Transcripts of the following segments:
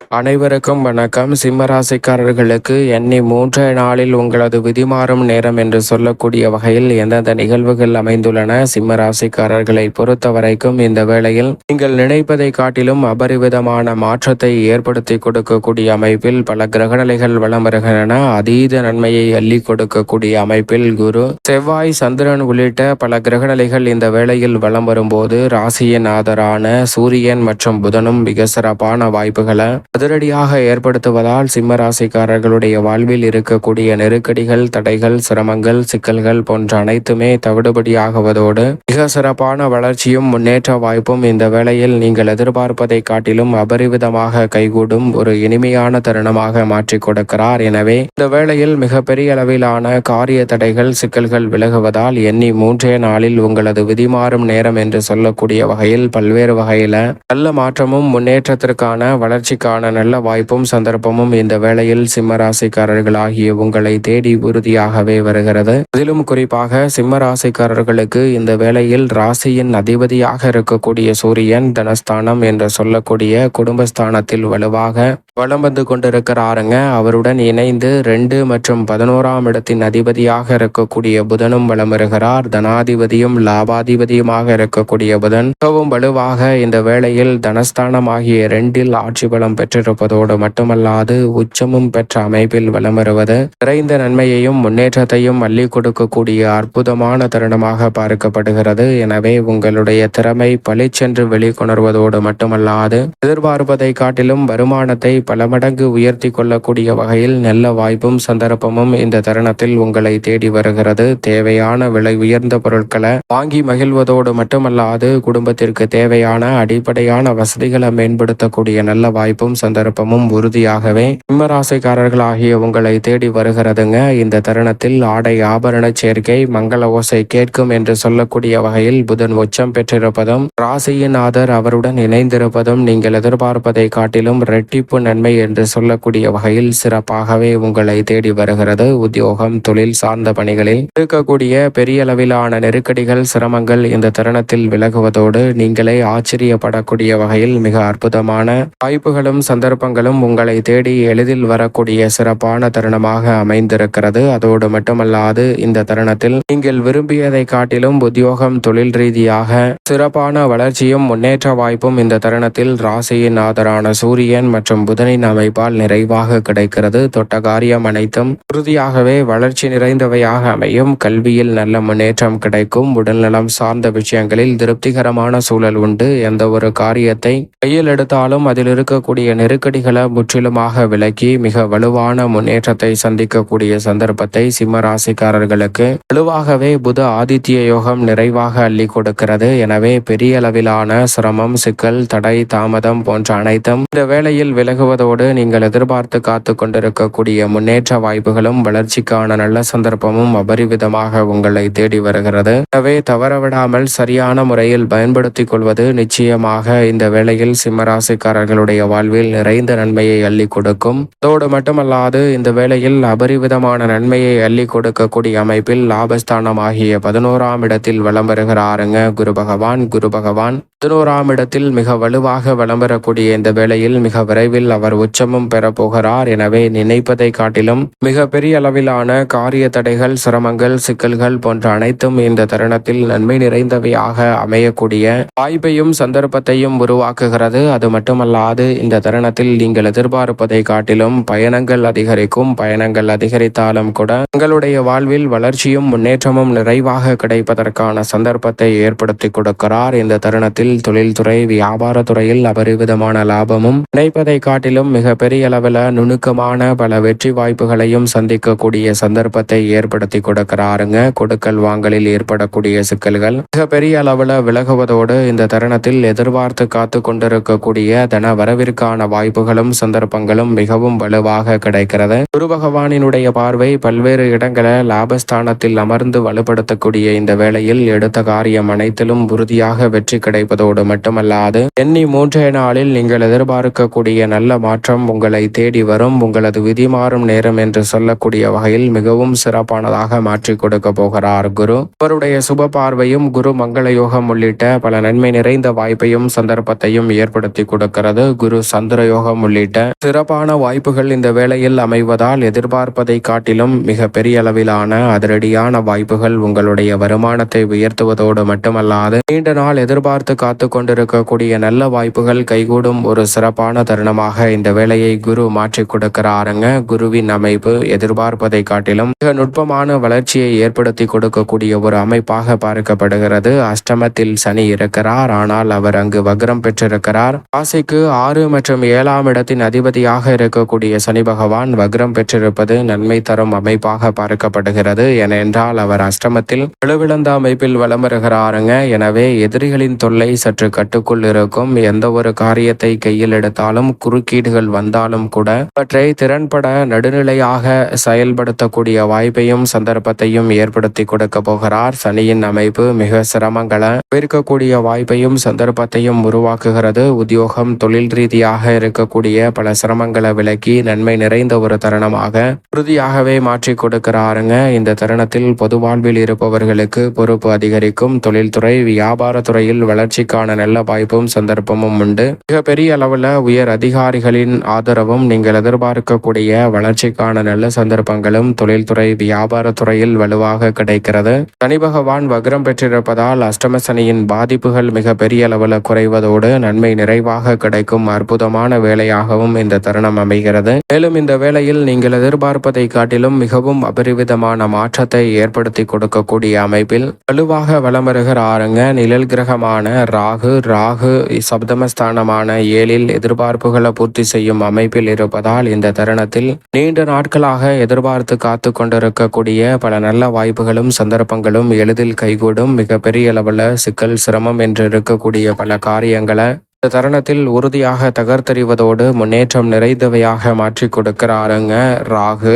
அனைவருக்கும் வணக்கம். சிம்ம ராசிக்காரர்களுக்கு எண்ணி 3 நாளில் உங்களது விதிமாறும் நேரம் என்று சொல்லக்கூடிய வகையில் எந்தெந்த நிகழ்வுகள் அமைந்துள்ளன? சிம்ம ராசிக்காரர்களை பொறுத்த வரைக்கும் இந்த வேளையில் நீங்கள் நினைப்பதை காட்டிலும் அபரிவிதமான மாற்றத்தை ஏற்படுத்தி கொடுக்கக்கூடிய அமைப்பில் பல கிரகநிலைகள் வலம் வருகின்றன. அதீத நன்மையை அள்ளி கொடுக்கக்கூடிய அமைப்பில் குரு, செவ்வாய், சந்திரன் உள்ளிட்ட பல கிரகநிலைகள் இந்த வேளையில் வலம் வரும்போது ராசியின் ஆதரான சூரியன் மற்றும் புதனும் மிக சிறப்பான வாய்ப்புகளை அதிரடியாக ஏற்படுத்துவதால் சிம்ம ராசிக்காரர்களுடைய வாழ்வில் இருக்கக்கூடிய நெருக்கடிகள், தடைகள், சிரமங்கள், சிக்கல்கள் போன்ற அனைத்துமே தவிடுபடியாகுவதோடு மிக சிறப்பான வளர்ச்சியும் முன்னேற்ற வாய்ப்பும் இந்த வேளையில் நீங்கள் எதிர்பார்ப்பதை காட்டிலும் அபரிவிதமாக கைகூடும் ஒரு இனிமையான தருணமாக மாற்றிக் கொடுக்கிறார். எனவே இந்த வேளையில் மிகப்பெரிய அளவிலான காரிய தடைகள், சிக்கல்கள் விலகுவதால் எண்ணி 3 நாளில் உங்களது விதிமாறும் நேரம் என்று சொல்லக்கூடிய வகையில் பல்வேறு வகையில நல்ல மாற்றமும் முன்னேற்றத்திற்கான வளர்ச்சிக்கான நல்ல வாய்ப்பும் சந்தர்ப்பமும் இந்த வேளையில் சிம்ம ராசிக்காரர்களாகிய உங்களை தேடி உறுதியாகவே வருகிறது. அதிலும் குறிப்பாக சிம்ம ராசிக்காரர்களுக்கு இந்த வேளையில் ராசியின் அதிபதியாக இருக்கக்கூடிய சூரியன் தனஸ்தானம் என்று சொல்லக்கூடிய குடும்பஸ்தானத்தில் வலுவாக வலம் வந்து கொண்டிருக்கிறாருங்க. அவருடன் இணைந்து 2 மற்றும் 11ஆம் இடத்தின் அதிபதியாக இருக்கக்கூடிய புதனும் வலம் வருகிறார். தனாதிபதியும் லாபாதிபதியுமாக இருக்கக்கூடிய புதன் மிகவும் வலுவாக இந்த வேளையில் தனஸ்தானம் ஆகிய 2இல் ஆட்சி பலம் பெற்றிருப்பதோடு மட்டுமல்லாது உச்சமும் பெற்ற அமைப்பில் வலம் வருவது நிறைந்த நன்மையையும் முன்னேற்றத்தையும் அள்ளி கொடுக்கக்கூடிய அற்புதமான தருணமாக பார்க்கப்படுகிறது. எனவே உங்களுடைய திறமை பளிச்சென்று வெளிக்கொணர்வதோடு மட்டுமல்லாது எதிர்பார்ப்பதை காட்டிலும் வருமானத்தை பல மடங்கு உயர்த்தி கொள்ளக்கூடிய வகையில் நல்ல வாய்ப்பும் சந்தர்ப்பமும் இந்த தருணத்தில் உங்களை தேடி வருகிறது. தேவையான விலை உயர்ந்த பொருட்களை வாங்கி மகிழ்வதோடு மட்டுமல்லாது குடும்பத்திற்கு தேவையான அடிப்படையான வசதிகளை மேம்படுத்தக்கூடிய நல்ல வாய்ப்பும் சந்தர்ப்பமும் உறுதியாகவே சிம்மராசிக்காரர்களாகிய உங்களை தேடி வருகிறதுங்க. இந்த தருணத்தில் ஆடை ஆபரண சேர்க்கை மங்கள ஓசை கேட்கும் என்று சொல்லக்கூடிய வகையில் புதன் உச்சம் பெற்றிருப்பதும் ராசியின் ஆதர் அவருடன் இணைந்திருப்பதும் நீங்கள் எதிர்பார்ப்பதை காட்டிலும் இரட்டிப்பு நன்மை என்று சொல்லக்கூடிய வகையில் சிறப்பாகவே உங்களை தேடி வருகிறது. உத்தியோகம், தொழில் சார்ந்த பணிகளில் இருக்கக்கூடிய பெரிய அளவிலான நெருக்கடிகள், சிரமங்கள் இந்த தருணத்தில் விலகுவதோடு நீங்களே ஆச்சரியப்படக்கூடிய வகையில் மிக அற்புதமான வாய்ப்புகளும் சந்தர்ப்பங்களும் உங்களை தேடி எளிதில் வரக்கூடிய சிறப்பான தருணமாக அமைந்திருக்கிறது. அதோடு மட்டுமல்லாது இந்த தருணத்தில் நீங்கள் விரும்பியதை காட்டிலும் உத்தியோகம், தொழில் ரீதியாக சிறப்பான வளர்ச்சியும் முன்னேற்ற வாய்ப்பும் இந்த தருணத்தில் ராசியின் ஆதரான சூரியன் மற்றும் புதனின் அமைப்பால் நிறைவாக கிடைக்கிறது. தொட்ட காரியம் அனைத்தும் உறுதியாகவே வளர்ச்சி நிறைந்தவையாக அமையும். கல்வியில் நல்ல முன்னேற்றம் கிடைக்கும். உடல்நலம் சார்ந்த விஷயங்களில் திருப்திகரமான சூழல் உண்டு. எந்த ஒரு காரியத்தை கையில் எடுத்தாலும் அதில் இருக்கக்கூடிய நெருக்கடிகளை முற்றிலுமாக விலக்கி மிக வலுவான முன்னேற்றத்தை சந்திக்கக்கூடிய சந்தர்ப்பத்தை சிம்ம ராசிக்காரர்களுக்கு வலுவாகவே புத ஆதித்ய யோகம் நிறைவாக அள்ளி கொடுக்கிறது. எனவே பெரிய அளவிலான சிரமம், சிக்கல், தடை, தாமதம் போன்ற அனைத்தும் இந்த வேளையில் விலகுவதோடு நீங்கள் எதிர்பார்த்து காத்து கொண்டிருக்கக்கூடிய முன்னேற்ற வாய்ப்புகளும் வளர்ச்சிக்கான நல்ல சந்தர்ப்பமும் அபரிவிதமாக உங்களை தேடி வருகிறது. எனவே தவறவிடாமல் சரியான முறையில் பயன்படுத்திக் கொள்வது நிச்சயமாக இந்த வேளையில் சிம்மராசிக்காரர்களுடைய வாழ்வில் நிறைந்த நன்மையை அள்ளி கொடுக்கும். அதோடு மட்டுமல்லாது இந்த வேளையில் அபரிவிதமான நன்மையை அள்ளி கொடுக்கக்கூடிய அமைப்பில் லாபஸ்தானம் ஆகிய 11ஆம் இடத்தில் வலம் வருகிறாருங்க குரு பகவான். குரு பகவான் 11ஆம் இடத்தில் மிக வலுவாக வலம் வரக்கூடிய இந்த வேளையில் மிக விரைவில் அவர் உச்சமும் பெறப்போகிறார். எனவே நினைப்பதை காட்டிலும் மிக பெரிய அளவிலான காரிய தடைகள், சிரமங்கள், சிக்கல்கள் போன்ற அனைத்தும் இந்த தருணத்தில் நன்மை நிறைந்தவையாக அமையக்கூடிய வாய்ப்பையும் சந்தர்ப்பத்தையும் உருவாக்குகிறது. அது மட்டுமல்லாது இந்த தருணத்தில் நீங்கள் எதிர்பார்ப்பதை காட்டிலும் பயணங்கள் அதிகரிக்கும். பயணங்கள் அதிகரித்தாலும் கூட உங்களுடைய வாழ்வில் வளர்ச்சியும் முன்னேற்றமும் நிறைவாக கிடைப்பதற்கான சந்தர்ப்பத்தை ஏற்படுத்தி கொடுக்கிறார். இந்த தருணத்தில் தொழில்துறை, வியாபாரத்துறையில் அபரிவிதமான லாபமும் நினைப்பதை காட்டிலும் மிக பெரிய அளவில் நுணுக்கமான பல வெற்றி வாய்ப்புகளையும் சந்திக்கக்கூடிய சந்தர்ப்பத்தை ஏற்படுத்தி கொடுக்கிறாருங்க. கொடுக்கல் வாங்கலில் ஏற்படக்கூடிய சிக்கல்கள் மிக பெரிய அளவில் விலகுவதோடு இந்த தருணத்தில் எதிர்பார்த்து காத்து கொண்டிருக்கக்கூடிய தன வரவிற்கான வாய்ப்புகளும் சந்தர்ப்பங்களும் மிகவும் வலுவாக கிடைக்கிறது. குரு பகவானினுடைய பார்வை பல்வேறு இடங்களை லாபஸ்தானத்தில் அமர்ந்து வலுப்படுத்தக்கூடிய இந்த வேளையில் எடுத்த காரியம் அனைத்திலும் உறுதியாக வெற்றி கிடைப்பதோடு மட்டுமல்லாது எண்ணி 3 நாளில் நீங்கள் எதிர்பார்க்கக்கூடிய நல்ல மாற்றம் உங்களை தேடி வரும். உங்களது விதி மாறும் நேரம் என்று சொல்லக்கூடிய வகையில் மிகவும் சிறப்பானதாக மாற்றி கொடுக்க போகிறார் குரு. அவருடைய சுப பார்வையும் குரு மங்கள யோகம் உள்ளிட்ட பல நன்மை நிறைந்த வாய்ப்பையும் சந்தர்ப்பத்தையும் ஏற்படுத்தி கொடுக்கிறது. குரு சந்திர யோகம் உள்ளிட்ட சிறப்பான வாய்ப்புகள் இந்த வேளையில் அமைவதால் எதிர்பார்ப்பதை காட்டிலும் மிக பெரிய அளவிலான அதிரடியான வாய்ப்புகள் உங்களுடைய வருமானத்தை உயர்த்துவதோடு மட்டுமல்லாது நீண்ட நாள் எதிர்பார்த்து காத்து கொண்டிருக்கக்கூடிய நல்ல வாய்ப்புகள் கைகூடும் ஒரு சிறப்பான தருணமாக இந்த வேளையை குரு மாற்றி கொடுக்கிறாருங்க. குருவின் அமைப்பு எதிர்பார்ப்பதை காட்டிலும் மிக நுட்பமான வளர்ச்சியை ஏற்படுத்தி கொடுக்கக்கூடிய ஒரு அமைப்பாக பார்க்கப்படுகிறது. அஷ்டமத்தில் சனி இருக்கிறார், ஆனால் அவர் அங்கு வக்ரம் பெற்றிருக்கிறார். ராசிக்கு 6 மற்றும் 7ஆம் இடத்தின் அதிபதியாக இருக்கக்கூடிய சனி பகவான் வக்ரம் பெற்றிருப்பது நன்மை தரும் அமைப்பாக பார்க்கப்படுகிறது. ஏனென்றால் அவர் அஷ்டமத்தில் வலுவிழந்த அமைப்பில் வலம் வருகிறாருங்க. எனவே எதிரிகளின் தொல்லை சற்று கட்டுக்குள் இருக்கும். எந்த ஒரு காரியத்தை கையில் எடுத்தாலும் குறுக்கீடுகள் வந்தாலும் கூட அவற்றை திறன்பட நடுநிலையாக செயல்படுத்தக்கூடிய வாய்ப்பையும் சந்தர்ப்பத்தையும் ஏற்படுத்தி கொடுக்க போகிறார். சனியின் அமைப்பு மிக சிரமங்களை இருக்கக்கூடிய வாய்ப்பையும் சந்தர்ப்பத்தையும் உருவாக்குகிறது. உத்தியோகம் தொழில் ரீதியாக இருக்கக்கூடிய பல சிரமங்களை விலக்கி நன்மை நிறைந்த ஒரு தருணமாக உறுதியாகவே மாற்றி கொடுக்கிறாருங்க. இந்த தருணத்தில் பொது வாழ்வில் இருப்பவர்களுக்கு பொறுப்பு அதிகரிக்கும். தொழில்துறை வியாபாரத்துறையில் வளர்ச்சிக்கான நல்ல வாய்ப்பும் சந்தர்ப்பமும் உண்டு. மிக பெரிய அளவில் உயர் அதிகாரிகளின் ஆதரவும் நீங்கள் எதிர்பார்க்கக்கூடிய வளர்ச்சிக்கான நல்ல சந்தர்ப்பங்களும் தொழில்துறை வியாபாரத்துறையில் வலுவாக கிடைக்கிறது. சனி பகவான் வக்ரம் பெற்றிருப்பதால் அஷ்டம சனியின் பாதிப்புகள் மிக பெரிய அளவில் குறைவதோடு நன்மை நிறைவாக கிடைக்கும் அற்புதமான வேலையாகவும் இந்த தருணம் அமைகிறது. மேலும் இந்த வேளையில் நீங்கள் எதிர்பார்ப்பதை காட்டிலும் மிகவும் அபரிவிதமான மாற்றத்தை ஏற்படுத்தி கொடுக்கக்கூடிய அமைப்பில் வலுவாக வலம் வருகிறாருங்க. நிழல் கிரகமான ராகு சப்தமஸ்தானமான 7இல் எதிர்பார்ப்புகளை பூர்த்தி செய்யும் அமைப்பில் இருப்பதால் இந்த தருணத்தில் நீண்ட நாட்களாக எதிர்பார்த்து காத்து கொண்டிருக்கக்கூடிய பல நல்ல வாய்ப்புகளும் சந்தர்ப்பங்களும் எளிதில் கைகூடும். மிக பெரிய அளவில் சிக்கல் சிரமம் என்று இருக்கக்கூடிய பல காரியங்களை இந்த தருணத்தில் உறுதியாக தகர்த்தெறிவதோடு முன்னேற்றம் நிறைந்தவையாக மாற்றி கொடுக்கிறாருங்க. ராகு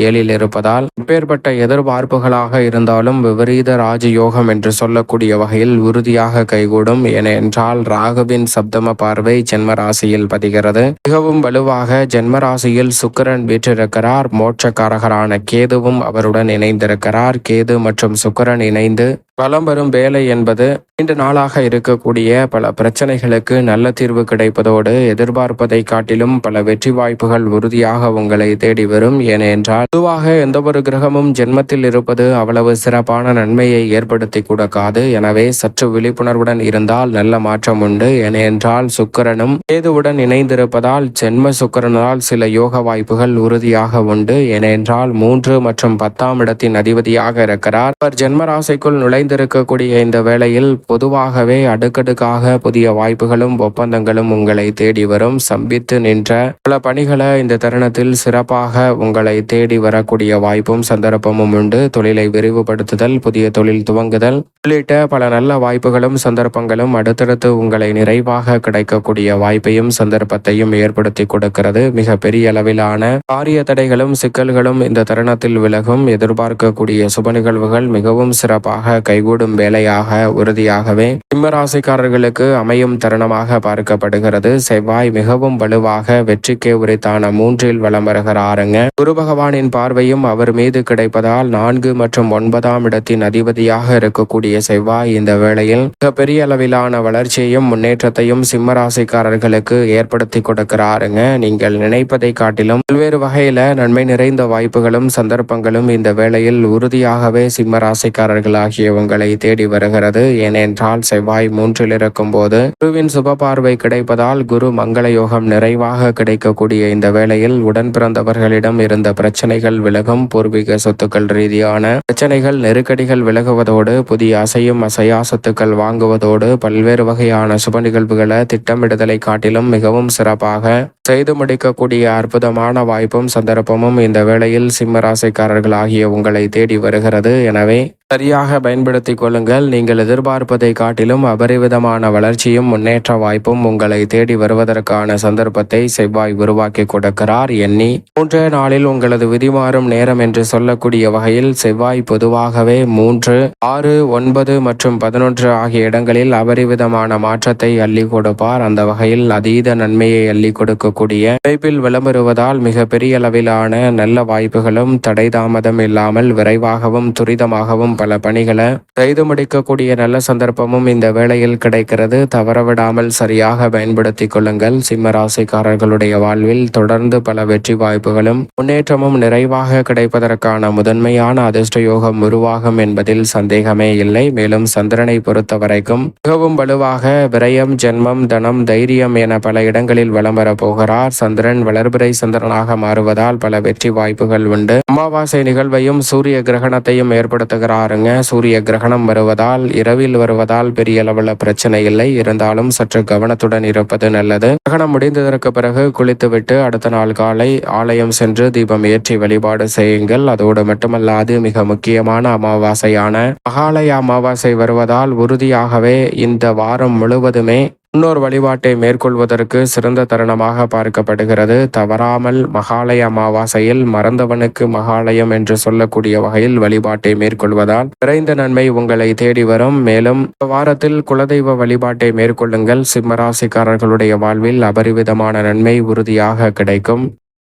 7இல் இருப்பதால் இப்பேற்பட்ட எதிர்பார்ப்புகளாக இருந்தாலும் விபரீத ராஜயோகம் என்று சொல்லக்கூடிய வகையில் உறுதியாக கைகூடும். ஏனென்றால் ராகுவின் சப்தம பார்வை ஜென்ம ராசியில் பதிகிறது. மிகவும் வலுவாக ஜென்ம ராசியில் சுக்கிரன் வீற்றிருக்கிறார். மோட்சக்காரகரான கேதுவும் அவருடன் இணைந்திருக்கிறார். கேது மற்றும் சுக்கிரன் இணைந்து வலம் வரும் வேலை என்பது நீண்ட நாளாக இருக்கக்கூடிய பல பிரச்சனைகளுக்கு நல்ல தீர்வு கிடைப்பதோடு எதிர்பார்ப்பதை காட்டிலும் பல வெற்றி வாய்ப்புகள் உறுதியாக உங்களை தேடி வரும். ஏனென்றால் பொதுவாக எந்த ஒரு கிரகமும் ஜென்மத்தில் இருப்பது அவ்வளவு சிறப்பான நன்மையை ஏற்படுத்தி கொடுக்காது. எனவே சற்று விழிப்புணர்வுடன் இருந்தால் நல்ல மாற்றம் உண்டு. ஏனென்றால் சுக்கிரனும் கேதுவுடன் இணைந்திருப்பதால் ஜென்ம சுக்கிரனால் சில யோக வாய்ப்புகள் உறுதியாக உண்டு. ஏனென்றால் 3 மற்றும் 10ஆம் இடத்தின் அதிபதியாக இருக்கிறார். அவர் ஜென்ம ராசிக்குள் நுழைந்திருக்கக்கூடிய இந்த வேளையில் பொதுவாகவே அடுக்கடுக்காக புதிய வாய்ப்புகளும் ஒப்பந்தங்களும் உங்களை தேடி வரும். சம்பித்து நின்ற பல பணிகளை இந்த தருணத்தில் சிறப்பாக உங்களை தேடி வரக்கூடிய வாய்ப்பும் சந்தர்ப்பமும் உண்டு. தொழிலை விரிவுபடுத்துதல், புதிய தொழில் துவங்குதல் உள்ளிட்ட பல நல்ல வாய்ப்புகளும் சந்தர்ப்பங்களும் அடுத்தடுத்து உங்களை நிறைவாக கிடைக்கக்கூடிய வாய்ப்பையும் சந்தர்ப்பத்தையும் ஏற்படுத்தி கொடுக்கிறது. மிக பெரிய அளவிலான காரிய தடைகளும் சிக்கல்களும் இந்த தருணத்தில் விலகும். எதிர்பார்க்கக்கூடிய சுப நிகழ்வுகள் மிகவும் சிறப்பாக கைகூடும் வேலையாக உறுதியாகவே சிம்மராசிக்காரர்களுக்கு அமையும் தருணமாக பார்க்கப்படுகிறது. செவ்வாய் மிகவும் வலுவாக வெற்றிக்கே உரித்தான 3இல் வலம் வருகிறாருங்க. குரு பகவானின் பார்வையும் அவர் மீது கிடைப்பதால் 4 மற்றும் 9ஆம் இடத்தின் அதிபதியாக இருக்கக்கூடிய செவ்வாய் இந்த வேளையில் மிக பெரிய அளவிலான வளர்ச்சியையும் முன்னேற்றத்தையும் சிம்மராசிக்காரர்களுக்கு ஏற்படுத்தி கொடுக்கிறாருங்க. நீங்கள் நினைப்பதை காட்டிலும் பல்வேறு வகையில நன்மை நிறைந்த வாய்ப்புகளும் சந்தர்ப்பங்களும் இந்த வேளையில் உறுதியாகவே சிம்மராசிக்காரர்களாகிய உங்களை தேடி வருகிறது. ஏனென்றால் செவ்வாய் 3இல் இருக்கும் போது குருவின் சுப பார்வை கிடைப்பதால் குரு மங்கள யோகம் நிறைவாக கிடைக்கக்கூடிய இந்த வேளையில் உடன் பிறந்தவர்களிடம் இருந்த பிரச்சனைகள் விலகும். பூர்வீக சொத்துக்கள் ரீதியான பிரச்சனைகள் நெருக்கடிகள் விலகுவதோடு புதிய அசையும் அசையா சொத்துக்கள் வாங்குவதோடு பல்வேறு வகையான சுப நிகழ்வுகளை திட்டமிடுதலை காட்டிலும் மிகவும் சிறப்பாக செய்து முடிக்கக்கூடிய அற்புதமான வாய்ப்பும் சந்தர்ப்பமும் இந்த வேளையில் சிம்ம ராசிக்காரர்கள் ஆகிய உங்களை தேடி வருகிறது. எனவே சரியாக பயன்படுத்திக் கொள்ளுங்கள். நீங்கள் எதிர்பார்ப்பதை காட்டிலும் அபரிவிதமான வளர்ச்சியும் முன்னேற்ற வாய்ப்பும் உங்களை தேடி வருவதற்கான சந்தர்ப்பத்தை செவ்வாய் உருவாக்கி கொடுக்கிறார். எண்ணி 3 நாளில் உங்களது விதிமாறும் நேரம் என்று சொல்லக்கூடிய வகையில் செவ்வாய் பொதுவாகவே 3, 6, 9 மற்றும் 11 ஆகிய இடங்களில் அபரிவிதமான மாற்றத்தை அள்ளி கொடுப்பார். அந்த வகையில் அதீத நன்மையை அள்ளி கொடுக்கக்கூடிய அமைப்பில் விளம்பெறுவதால் மிக பெரிய அளவிலான நல்ல வாய்ப்புகளும் தடை தாமதம் இல்லாமல் விரைவாகவும் துரிதமாகவும் பல பணிகளை செய்து முடிக்கக்கூடிய நல்ல சந்தர்ப்பமும் இந்த வேளையில் கிடைக்கிறது. தவறவிடாமல் சரியாக பயன்படுத்திக் கொள்ளுங்கள். சிம்ம ராசிக்காரர்களுடைய வாழ்வில் தொடர்ந்து பல வெற்றி வாய்ப்புகளும் முன்னேற்றமும் நிறைவாக கிடைப்பதற்கான முதன்மையான அதிர்ஷ்ட யோகம் உருவாகும் என்பதில் சந்தேகமே இல்லை. மேலும் சந்திரனை பொறுத்த வரைக்கும் மிகவும் வலுவாக விரயம், ஜென்மம், தனம், தைரியம் என பல இடங்களில் வலம் வரப் போகிறார். சந்திரன் வளர்பிறை சந்திரனாக மாறுவதால் பல வெற்றி வாய்ப்புகள் உண்டு. அமாவாசை நிகழ்வையும் சூரிய கிரகணத்தையும் ஏற்படுத்துகிறாருங்க. சூரிய கிரகணம் வருவதால் இரவில் வருவதால் பெரிய அளவில் பிரச்சனை இல்லை. இருந்தாலும் சற்று கவனத்துடன் இருப்பது நல்லது. கிரகணம் முடிந்ததற்கு பிறகு குளித்துவிட்டு அடுத்த நாள் காலை ஆலயம் சென்று தீபம் ஏற்றி வழிபாடு செய்யுங்கள். அதோடு மட்டுமல்லாது மிக முக்கியமான அமாவாசையான மகாலய அமாவாசை வருவதால் உறுதியாகவே இந்த வாரம் முழுவதுமே முன்னோர் வழிபாட்டை மேற்கொள்வதற்கு சிறந்த தருணமாக பார்க்கப்படுகிறது. தவறாமல் மகாலய அமாவாசையில் மறந்தவனுக்கு மகாலயம் என்று சொல்லக்கூடிய வகையில் வழிபாட்டை மேற்கொள்வதால் விரைந்த நன்மை உங்களை தேடி வரும். மேலும் வாரத்தில் குலதெய்வ வழிபாட்டை மேற்கொள்ளுங்கள். சிம்மராசிக்காரர்களுடைய வாழ்வில் அபரிவிதமான நன்மை உறுதியாக கிடைக்கும்.